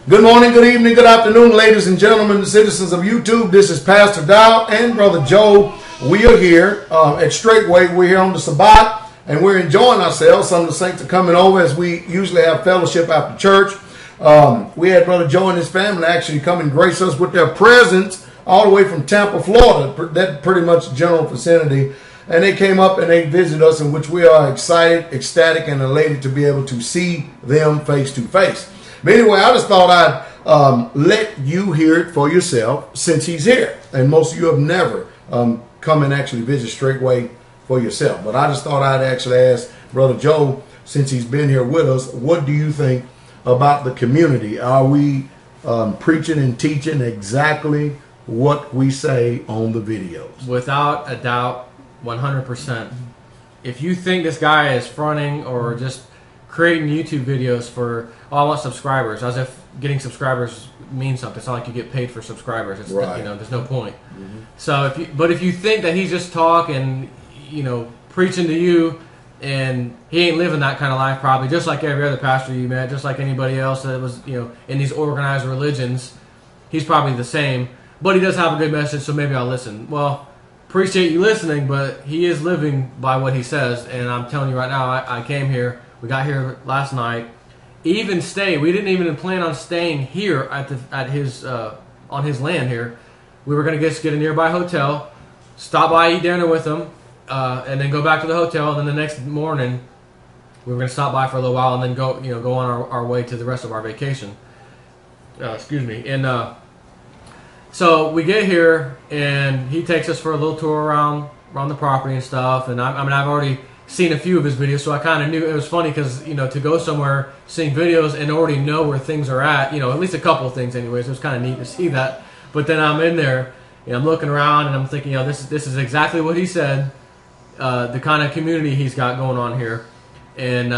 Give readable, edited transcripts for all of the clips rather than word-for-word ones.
Good morning, good evening, good afternoon, ladies and gentlemen, citizens of YouTube. This is Pastor Dowell and Brother Joe. We are here at Straitway. We're here on the Sabbath, and we're enjoying ourselves. Some of the saints are coming over as we usually have fellowship after church. We had Brother Joe and his family actually come and grace us with their presence all the way from Tampa, Florida. That pretty much general vicinity. And they came up and they visited us, in which we are excited, ecstatic, and elated to be able to see them face to face. But anyway, I just thought I'd let you hear it for yourself since he's here. And most of you have never come and actually visit Straitway for yourself. But I just thought I'd actually ask Brother Joe, since he's been here with us, what do you think about the community? Are we preaching and teaching exactly what we say on the videos? Without a doubt, 100%. If you think this guy is fronting or just creating YouTube videos for, oh, I want subscribers, as if getting subscribers means something. It's not like you get paid for subscribers. It's right. There's no point. Mm-hmm. So if you think that he's just talking, preaching to you, and he ain't living that kind of life, probably, just like every other pastor you met, just like anybody else that was, in these organized religions, he's probably the same. But he does have a good message, so maybe I'll listen. Well, appreciate you listening, but he is living by what he says, and I'm telling you right now, I came here. We got here last night. Even stay. We didn't even plan on staying here at his on his land here. We were going to get a nearby hotel, stop by, eat dinner with him, and then go back to the hotel. And then the next morning, we were going to stop by for a little while and then go on our way to the rest of our vacation. Excuse me. And so we get here, and he takes us for a little tour around the property and stuff. And I mean, I've already seen a few of his videos, so I kind of knew. It was funny because to go somewhere, seeing videos and already know where things are at, at least a couple of things anyways. It was kind of neat to see that. But then I'm in there, I'm looking around, and I'm thinking, this is exactly what he said, the kind of community he's got going on here. And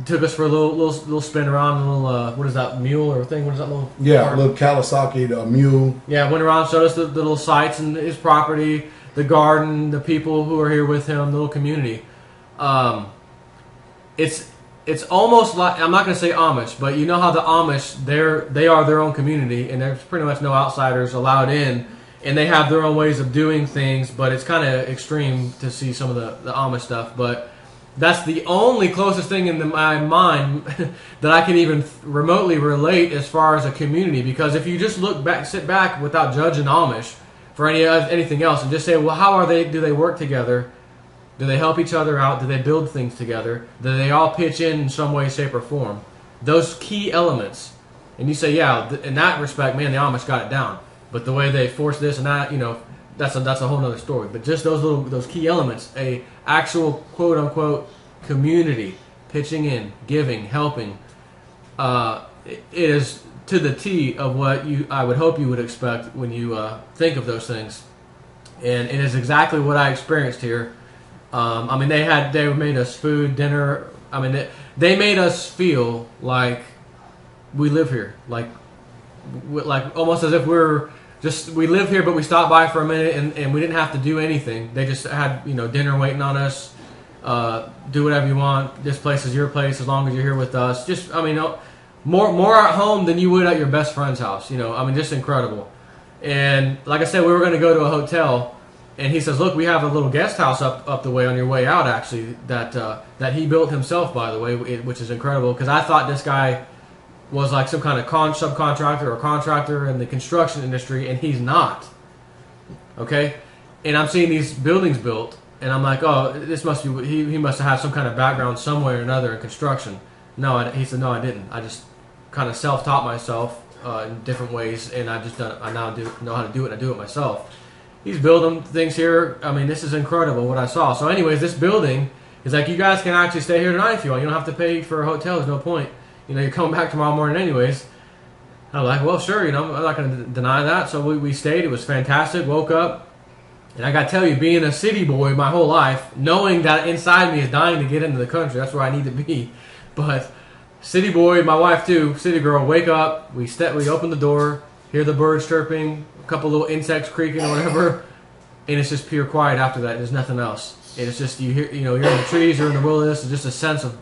took us for a little spin around, a little what is that, mule or thing? What is that little? Yeah, park? A little Kawasaki, the mule. Yeah, went around, showed us the little sites and his property, the garden, the people who are here with him, the little community. It's almost like, I'm not going to say Amish, but you know how the Amish, they are their own community, and there's pretty much no outsiders allowed in, and they have their own ways of doing things, but it's kind of extreme to see some of the Amish stuff. But that's the only closest thing in my mind that I can even remotely relate as far as a community, because if you just sit back without judging Amish for anything else, and just say, well, how are they? Do they work together? Do they help each other out? Do they build things together? Do they all pitch in some way, shape, or form? Those key elements. And you say, yeah, in that respect, man, the Amish got it down. But the way they force this and that, that's a whole other story. But just those key elements, a actual quote unquote community, pitching in, giving, helping, it is to the T of what I would hope you would expect when you think of those things. And it is exactly what I experienced here. I mean, they made us food, dinner. I mean, they made us feel like we live here, like almost as if we live here, but we stopped by for a minute and we didn't have to do anything. They just had dinner waiting on us. Do whatever you want. This place is your place as long as you're here with us. Just, I mean, more at home than you would at your best friend's house. I mean, just incredible. And like I said, we were going to go to a hotel. And he says, look, we have a little guest house up the way on your way out, actually, that he built himself, by the way, which is incredible, because I thought this guy was like some kind of subcontractor or contractor in the construction industry, and he's not. Okay? And I'm seeing these buildings built, and I'm like, oh, this must be, he must have had some kind of background somewhere or another in construction. No, he said, no, I didn't. I just kind of self-taught myself in different ways, and I now know how to do it, and I do it myself. He's building things here. I mean, this is incredible what I saw. So anyways, this building is like, you guys can actually stay here tonight if you want. You don't have to pay for a hotel. There's no point. You're coming back tomorrow morning anyways. I'm like, well, sure, I'm not going to deny that. So we stayed. It was fantastic. Woke up. And I got to tell you, being a city boy my whole life, knowing that inside me is dying to get into the country, that's where I need to be. But city boy, my wife too, city girl, wake up. We open the door, hear the birds chirping, a couple little insects creaking or whatever, and it's just pure quiet after that. There's nothing else. It's just, you're in the trees, you're in the wilderness. It's just a sense of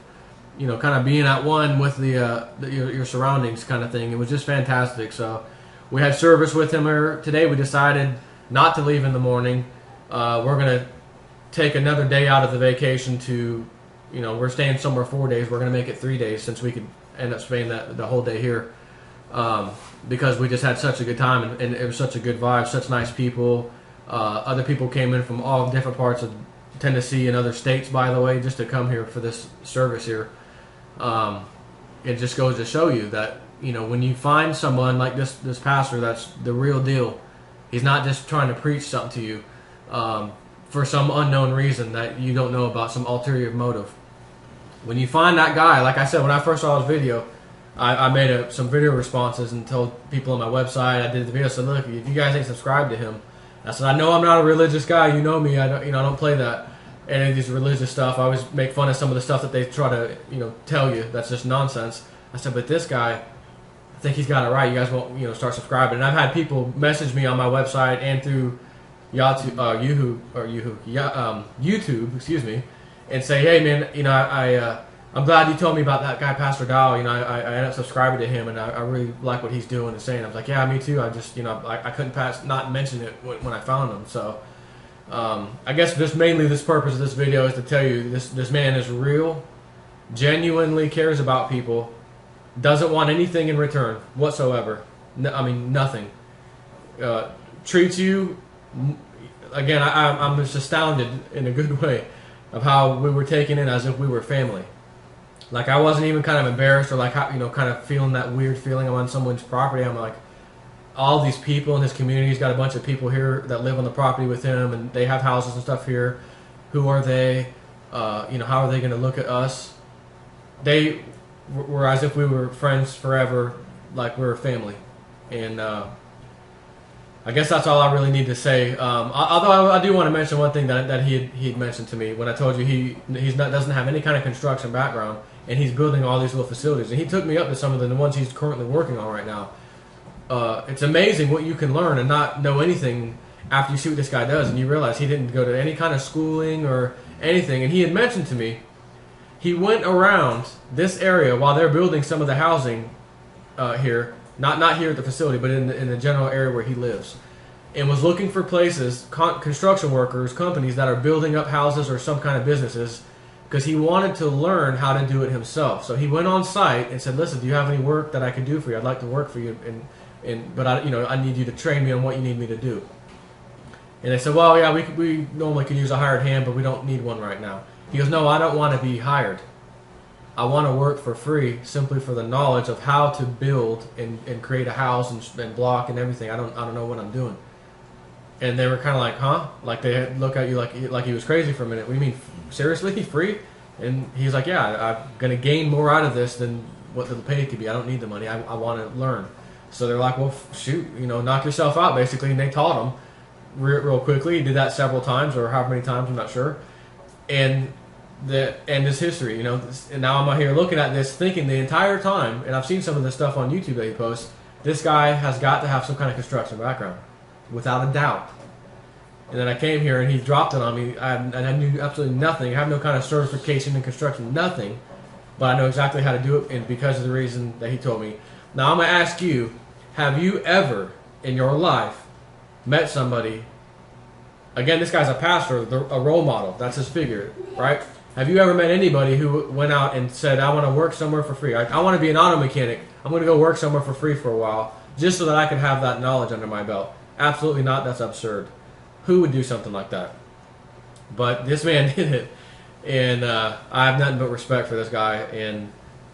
you know, kind of being at one with your surroundings kind of thing. It was just fantastic. So we had service with him today. We decided not to leave in the morning. We're going to take another day out of the vacation to, you know, we're staying somewhere 4 days. We're going to make it 3 days since we could end up spending the whole day here, because we just had such a good time, and it was such a good vibe, such nice people. Other people came in from all different parts of Tennessee and other states, by the way, just to come here for this service here. It just goes to show you that, you know, when you find someone like this pastor, that's the real deal. He's not just trying to preach something to you for some unknown reason that you don't know about, some ulterior motive. When you find that guy, like I said, when I first saw his video, I made some video responses and told people on my website. I did the video, said, look, if you guys ain't subscribed to him, I said, I know I'm not a religious guy. You know me. I don't play that. Any of these religious stuff. I always make fun of some of the stuff that they try to, you know, tell you. That's just nonsense. I said, but this guy, I think he's got it right. You guys won't, you know, start subscribing. And I've had people message me on my website and through YouTube, excuse me, and say, hey man, you know, I'm glad you told me about that guy, Pastor Dowell. You know, I ended up subscribing to him, and I really like what he's doing and saying. I was like, yeah, me too. I just, you know, I couldn't pass not mention it when I found him. So I guess just mainly this purpose of this video is to tell you this man is real, genuinely cares about people, doesn't want anything in return whatsoever. I mean, nothing. Treats you, again, I'm just astounded in a good way of how we were taking it as if we were family. Like, I wasn't even kind of embarrassed or like, you know, kind of feeling that weird feeling I'm on someone's property. I'm like, all these people in his community, he's got a bunch of people here that live on the property with him, and they have houses and stuff here. Who are they? You know, how are they going to look at us? They were as if we were friends forever, like we were family. And I guess that's all I really need to say. Although I do want to mention one thing that he had mentioned to me when I told you he doesn't have any kind of construction background, and he's building all these little facilities. And he took me up to some of the ones he's currently working on right now. It's amazing what you can learn and not know anything after you see what this guy does, and you realize he didn't go to any kind of schooling or anything. And he had mentioned to me he went around this area while they're building some of the housing here. Not here at the facility, but in the general area where he lives, and was looking for places, construction workers, companies that are building up houses or some kind of businesses, because he wanted to learn how to do it himself. So he went on site and said, "Listen, do you have any work that I could do for you? I'd like to work for you, but I need you to train me on what you need me to do." And they said, "Well, yeah, we normally could use a hired hand, but we don't need one right now." He goes, "No, I don't want to be hired. I want to work for free, simply for the knowledge of how to build and create a house and block and everything. I don't know what I'm doing." And they were kind of like, "Huh?" Like they look at you like he was crazy for a minute. What do you mean, seriously, free? And he's like, "Yeah, I'm gonna gain more out of this than what the pay could be. I don't need the money. I want to learn." So they're like, "Well, shoot, you know, knock yourself out," basically. And they taught him real quickly. He did that several times, or however many times, I'm not sure. And the end is history, you know. And now I'm out here looking at this, thinking the entire time, and I've seen some of the stuff on YouTube that he posts. This guy has got to have some kind of construction background, without a doubt. And then I came here and he dropped it on me, and I knew absolutely nothing. I have no kind of certification in construction, nothing. But I know exactly how to do it, and because of the reason that he told me. Now I'm gonna ask you: have you ever in your life met somebody? Again, this guy's a pastor, a role model. That's his figure, right? Have you ever met anybody who went out and said, "I want to work somewhere for free. I want to be an auto mechanic. I'm going to go work somewhere for free for a while, just so that I can have that knowledge under my belt"? Absolutely not. That's absurd. Who would do something like that? But this man did it, and I have nothing but respect for this guy. And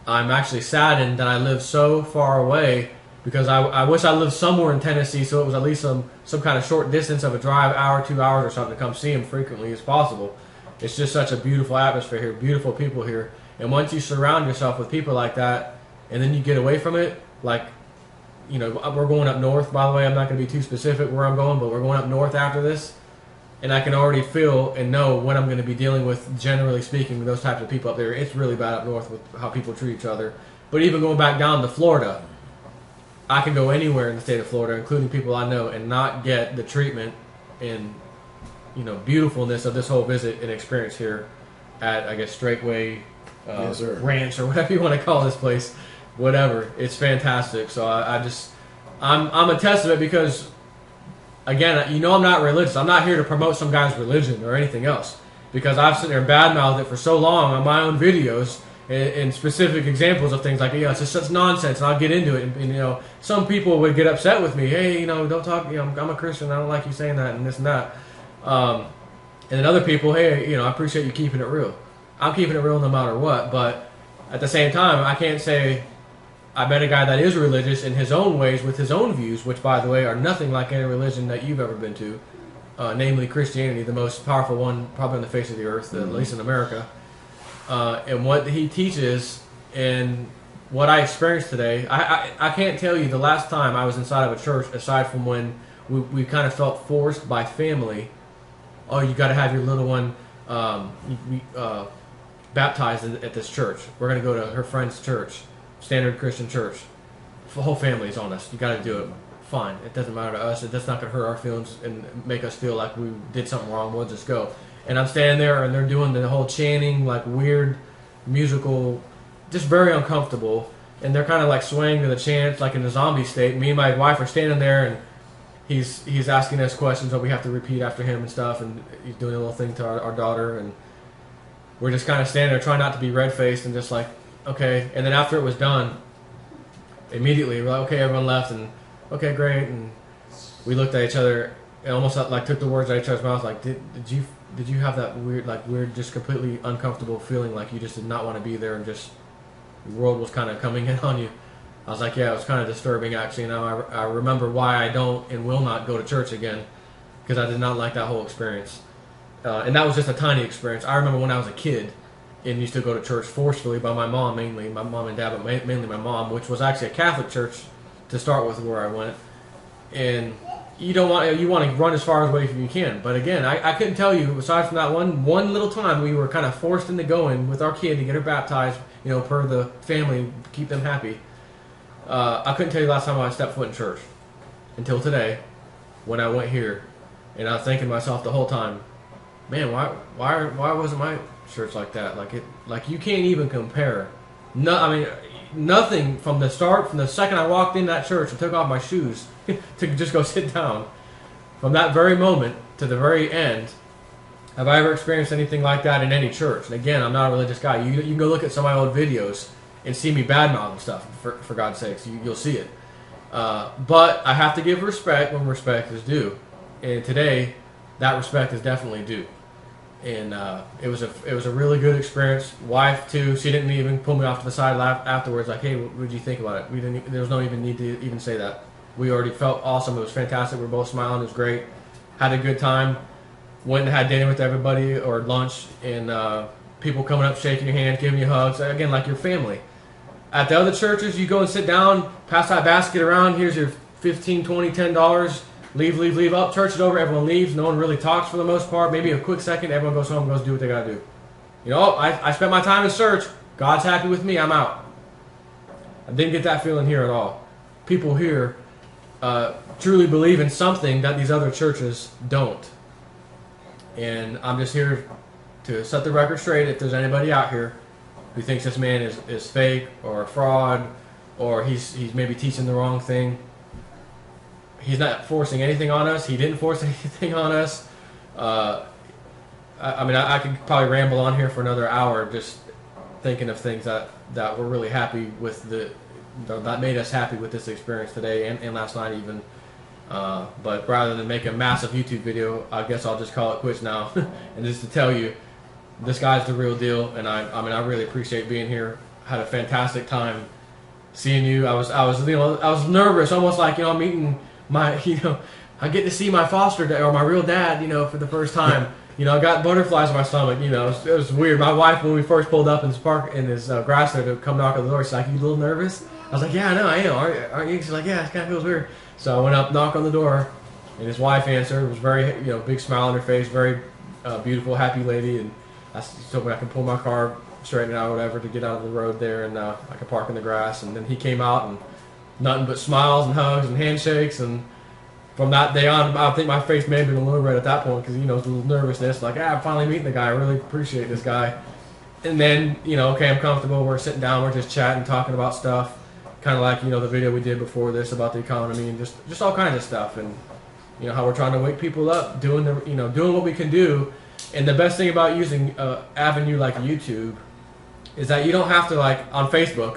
I'm actually saddened that I live so far away, because I wish I lived somewhere in Tennessee, so it was at least some kind of short distance of a drive, hour, 2 hours or something, to come see him frequently as possible. It's just such a beautiful atmosphere here, beautiful people here. And once you surround yourself with people like that, and then you get away from it, like, you know, we're going up north, by the way. I'm not going to be too specific where I'm going, but we're going up north after this. And I can already feel and know what I'm going to be dealing with, generally speaking, with those types of people up there. It's really bad up north with how people treat each other. But even going back down to Florida, I can go anywhere in the state of Florida, including people I know, and not get the treatment and, you know, beautifulness of this whole visit and experience here at, I guess, Straitway Yes, sir. ranch or whatever you want to call this place, whatever. It's fantastic. So I'm a testament because, again, you know, I'm not religious. I'm not here to promote some guy's religion or anything else, because I've sitting there and badmouthed it for so long on my own videos and specific examples of things like, you know, it's just such nonsense, and I'll get into it. And, you know, some people would get upset with me. Hey, you know, don't talk. You know, I'm a Christian. I don't like you saying that and this and that. And then other people, hey, you know, I appreciate you keeping it real. I'm keeping it real no matter what. But at the same time, I can't say I met a guy that is religious in his own ways with his own views, which, by the way, are nothing like any religion that you've ever been to, namely Christianity, the most powerful one probably on the face of the earth, at least in America. And what he teaches and what I experienced today, I can't tell you the last time I was inside of a church, aside from when we kind of felt forced by family. Oh, you got to have your little one baptized at this church. We're going to go to her friend's church, standard Christian church. The whole family's on us. You got to do it. Fine. It doesn't matter to us. That's not going to hurt our feelings and make us feel like we did something wrong. We'll just go. And I'm standing there, and they're doing the whole chanting, like weird musical, just very uncomfortable. And they're kind of like swaying to the chants, like in a zombie state. Me and my wife are standing there, and he's asking us questions that we have to repeat after him and stuff. And he's doing a little thing to our daughter, and we're just kind of standing there, trying not to be red-faced, and just like, okay. And then after it was done, immediately we're like, okay, everyone left, and okay, great. And we looked at each other and almost like took the words out of each other's mouth, like, did you have that weird, just completely uncomfortable feeling like you just did not want to be there, and just the world was kind of coming in on you? I was like, yeah, it was kind of disturbing, actually. Now I remember why I don't and will not go to church again, because I did not like that whole experience. And that was just a tiny experience. I remember when I was a kid and used to go to church forcefully by my mom, mainly my mom and dad, but mainly my mom, which was actually a Catholic church to start with, where I went. And you want to run as far away as you can. But again, I couldn't tell you, aside from that one little time we were kind of forced into going with our kid to get her baptized, you know, per the family, keep them happy. I couldn't tell you the last time I stepped foot in church until today, when I went here, and I was thinking to myself the whole time, man, why wasn't my church like that? Like you can't even compare. No, I mean, nothing from the start, from the second I walked in that church and took off my shoes to just go sit down. From that very moment to the very end, have I ever experienced anything like that in any church? And again, I'm not a religious guy. You can go look at some of my old videos and see me badmouthing stuff, for God's sakes. You'll see it. But I have to give respect when respect is due. And today, that respect is definitely due. And it was a really good experience. Wife too, she didn't even pull me off to the side afterwards, like, hey, what did you think about it? There was no even need to even say that. We already felt awesome. It was fantastic. We were both smiling. It was great. Had a good time. Went and had dinner with everybody, or lunch, and people coming up, shaking your hand, giving you hugs. Again, like your family. At the other churches, you go and sit down, pass that basket around. Here's your $15, $20, $10. Leave up. Church is over. Everyone leaves. No one really talks for the most part. Maybe a quick second. Everyone goes home and goes do what they got to do. You know, I spent my time in church. God's happy with me. I'm out. I didn't get that feeling here at all. People here truly believe in something that these other churches don't. And I'm just here to set the record straight. If there's anybody out here who thinks this man is fake or a fraud, or he's maybe teaching the wrong thing, he's not forcing anything on us. He didn't force anything on us. I mean, I could probably ramble on here for another hour just thinking of things that we're really happy with, that made us happy with this experience today and last night even. But rather than make a massive YouTube video, I guess I'll just call it quits now. And just to tell you, this guy's the real deal. And I mean, I really appreciate being here. Had a fantastic time seeing you. I was nervous, almost like, I'm meeting my, I get to see my foster dad, or my real dad, for the first time. I got butterflies in my stomach. It was weird. My wife, when we first pulled up in his grass there to come knock on the door, she's like, "You a little nervous?" I was like, "Yeah, I know, I am. Aren't you?" She's like, "Yeah, it kind of feels weird." So I went up, knocked on the door, and his wife answered. It was very, big smile on her face, very beautiful, happy lady. And I told me I could pull my car, straighten it out, whatever, to get out of the road there, and I could park in the grass. And then he came out, and nothing but smiles and hugs and handshakes. And from that day on, I think my face may have been a little red at that point, because, it was a little nervousness. Like, I'm finally meeting the guy. I really appreciate this guy. And then, okay, I'm comfortable. We're sitting down. We're just chatting, talking about stuff. Kind of like, the video we did before this about the economy and just all kinds of stuff. And, how we're trying to wake people up, doing what we can do. And the best thing about using an avenue like YouTube is that you don't have to, like, on Facebook,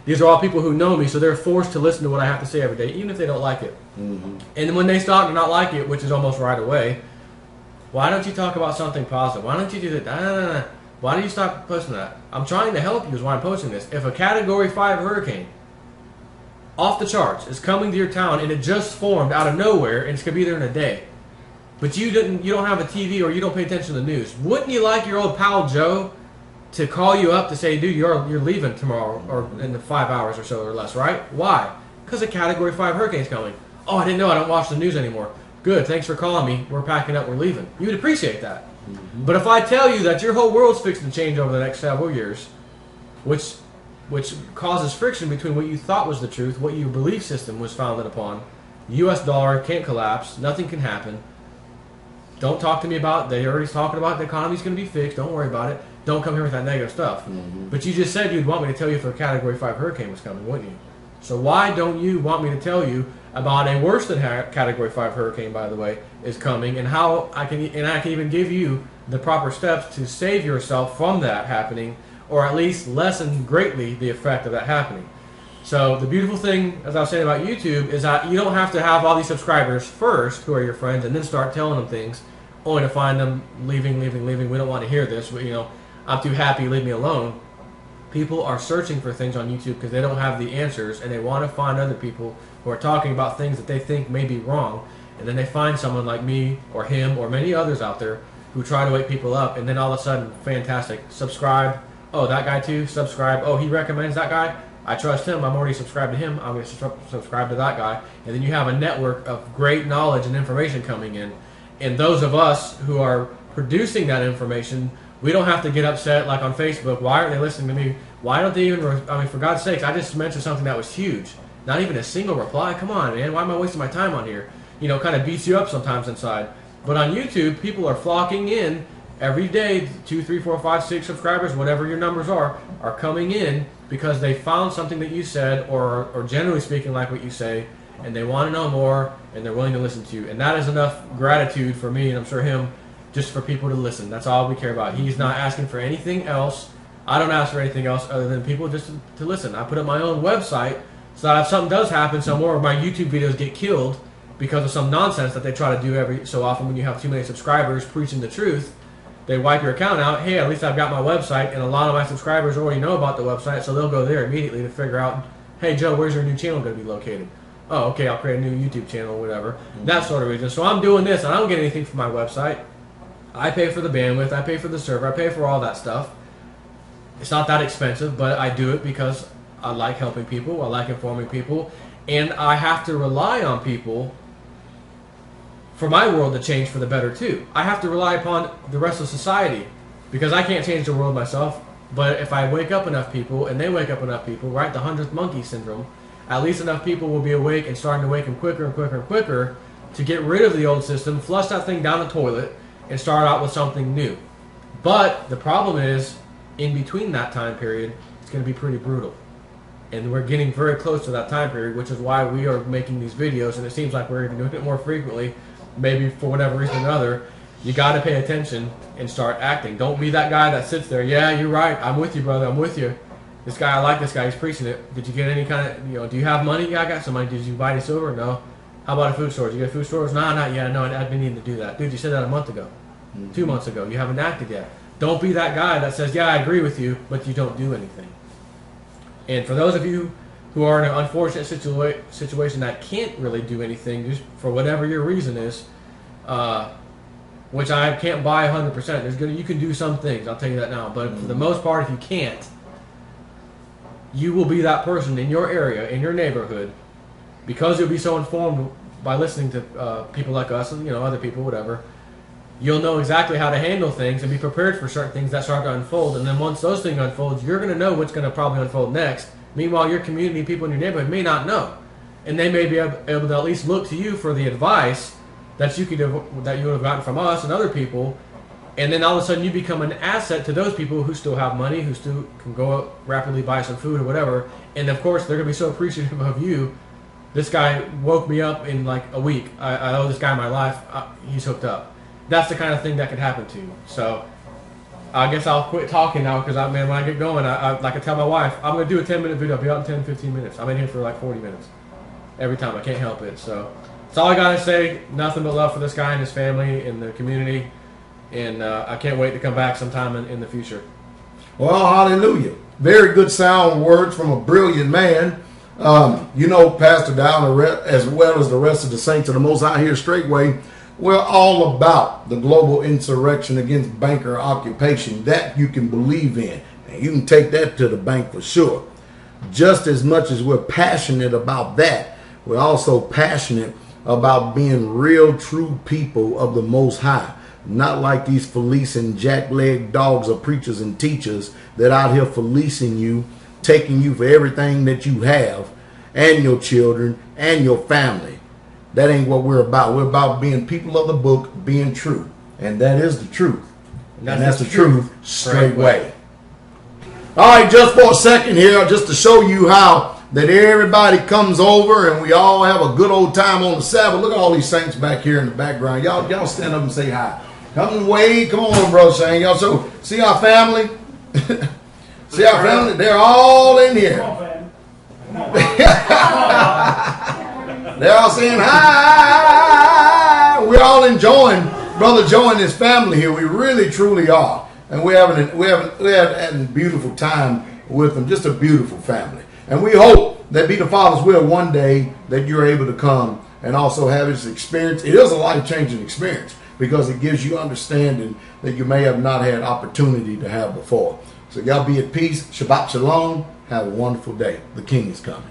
these are all people who know me, so they're forced to listen to what I have to say every day, even if they don't like it. Mm-hmm. And when they start to not like it, which is almost right away, why don't you talk about something positive? Why don't you do that? Why do you stop posting that? I'm trying to help you is why I'm posting this. If a Category 5 hurricane off the charts is coming to your town and it just formed out of nowhere and it's going to be there in a day, but you don't have a TV or you don't pay attention to the news, wouldn't you like your old pal Joe to call you up to say, dude, you're leaving tomorrow or in 5 hours or so or less, right? Why? Because a Category 5 hurricane's coming. Oh, I didn't know. I don't watch the news anymore. Good. Thanks for calling me. We're packing up. We're leaving. You would appreciate that. Mm-hmm. But if I tell you that your whole world's fixing to change over the next several years, which causes friction between what you thought was the truth, what your belief system was founded upon, the U.S. dollar can't collapse. Nothing can happen. Don't talk to me about it. They're already talking about the economy's going to be fixed. Don't worry about it. Don't come here with that negative stuff. Mm-hmm. But you just said you'd want me to tell you if a Category 5 hurricane was coming, wouldn't you? So why don't you want me to tell you about a worse than Category 5 hurricane, by the way, is coming, and how I can even give you the proper steps to save yourself from that happening, or at least lessen greatly the effect of that happening. So the beautiful thing, as I was saying about YouTube, is that you don't have to have all these subscribers first, who are your friends, and then start telling them things, only to find them leaving. We don't want to hear this. I'm too happy. Leave me alone. People are searching for things on YouTube because they don't have the answers, and they want to find other people who are talking about things that they think may be wrong, and then they find someone like me or him or many others out there who try to wake people up, and then all of a sudden, fantastic, subscribe. Oh, that guy too, subscribe. Oh, he recommends that guy. I trust him. I'm already subscribed to him. I'm going to subscribe to that guy. And then you have a network of great knowledge and information coming in. And those of us who are producing that information, we don't have to get upset like on Facebook. Why aren't they listening to me? Why don't they even, for God's sakes, I just mentioned something that was huge. Not even a single reply. Come on, man. Why am I wasting my time on here? Kind of beats you up sometimes inside. But on YouTube, people are flocking in every day. 2, 3, 4, 5, 6 subscribers, whatever your numbers are coming in because they found something that you said, or generally speaking like what you say, and they want to know more, and they're willing to listen to you. And that is enough gratitude for me, and I'm sure him, just for people to listen. That's all we care about. He's not asking for anything else. I don't ask for anything else other than people just to listen. I put up my own website so that if something does happen, some more of my YouTube videos get killed because of some nonsense that they try to do every so often when you have too many subscribers preaching the truth. They wipe your account out. Hey, at least I've got my website, and a lot of my subscribers already know about the website, so they'll go there immediately to figure out, hey, Joe, where's your new channel going to be located? Oh, okay, I'll create a new YouTube channel or whatever. Mm-hmm. That sort of reason. So I'm doing this, and I don't get anything from my website. I pay for the bandwidth. I pay for the server. I pay for all that stuff. It's not that expensive, but I do it because I like helping people. I like informing people. And I have to rely on people for my world to change for the better too. I have to rely upon the rest of society because I can't change the world myself. But if I wake up enough people and they wake up enough people, right, the 100th monkey syndrome, at least enough people will be awake and starting to wake them quicker and quicker and quicker to get rid of the old system, flush that thing down the toilet, and start out with something new. But the problem is, in between that time period, it's going to be pretty brutal. And we're getting very close to that time period, which is why we are making these videos, and it seems like we're doing it more frequently, maybe for whatever reason or another. You got to pay attention and start acting. Don't be that guy that sits there, yeah, you're right, I'm with you, brother, I'm with you. This guy, I like this guy, he's preaching it. Did you get any kind of, do you have money? Yeah, I got some money. Did you buy any silver? No. How about a food store? Did you get food stores? No, not yet. No, I've been needing to do that. Dude, you said that a month ago. 2 months ago. You haven't acted yet. Don't be that guy that says, yeah, I agree with you, but you don't do anything. And for those of you who are in an unfortunate situation that can't really do anything, just for whatever your reason is, which I can't buy 100%. You can do some things, I'll tell you that now. But for the most part, if you can't, you will be that person in your area, in your neighborhood, because you'll be so informed by listening to people like us and other people, whatever. You'll know exactly how to handle things and be prepared for certain things that start to unfold. And then once those things unfold, you're going to know what's going to probably unfold next. Meanwhile, your community, people in your neighborhood may not know. And they may be able to at least look to you for the advice that you would have gotten from us and other people And then all of a sudden you become an asset to those people who still have money, who still can go out rapidly buy some food or whatever. And of course they're going to be so appreciative of you. This guy woke me up in like a week. I owe this guy my life. He's hooked up. That's the kind of thing that could happen to you. So I guess I'll quit talking now because, man, when I get going, like I tell my wife, I'm going to do a 10-minute video. I'll be out in 10, 15 minutes. I'm in here for like 40 minutes every time. I can't help it. So that's all I got to say. Nothing but love for this guy and his family and the community. And I can't wait to come back sometime in the future. Well, hallelujah. Very good sound words from a brilliant man. You know, Pastor Dowell, as well as the rest of the saints of the Most High here, Straitway, we're all about the global insurrection against banker occupation. That you can believe in. And you can take that to the bank for sure. Just as much as we're passionate about that, we're also passionate about being real, true people of the Most High. Not like these fleecing jack-legged dogs of preachers and teachers that out here fleecing you, taking you for everything that you have and your children and your family. That ain't what we're about. We're about being people of the book, being true. And that is the truth. And that's the truth, straightway. All right, just for a second here, just to show you how that everybody comes over and we all have a good old time on the Sabbath. Look at all these saints back here in the background. Y'all stand up and say hi. Come and wave. Come on, Brother Shane. Y'all so see our family? See our family? They're all in here. They're all saying hi. We're all enjoying Brother Joe and his family here. We really, truly are. And we're having a beautiful time with them. Just a beautiful family. And we hope that be the Father's will one day that you're able to come and also have this experience. It is a life-changing experience because it gives you understanding that you may have not had opportunity to have before. So y'all be at peace. Shabbat shalom. Have a wonderful day. The King is coming.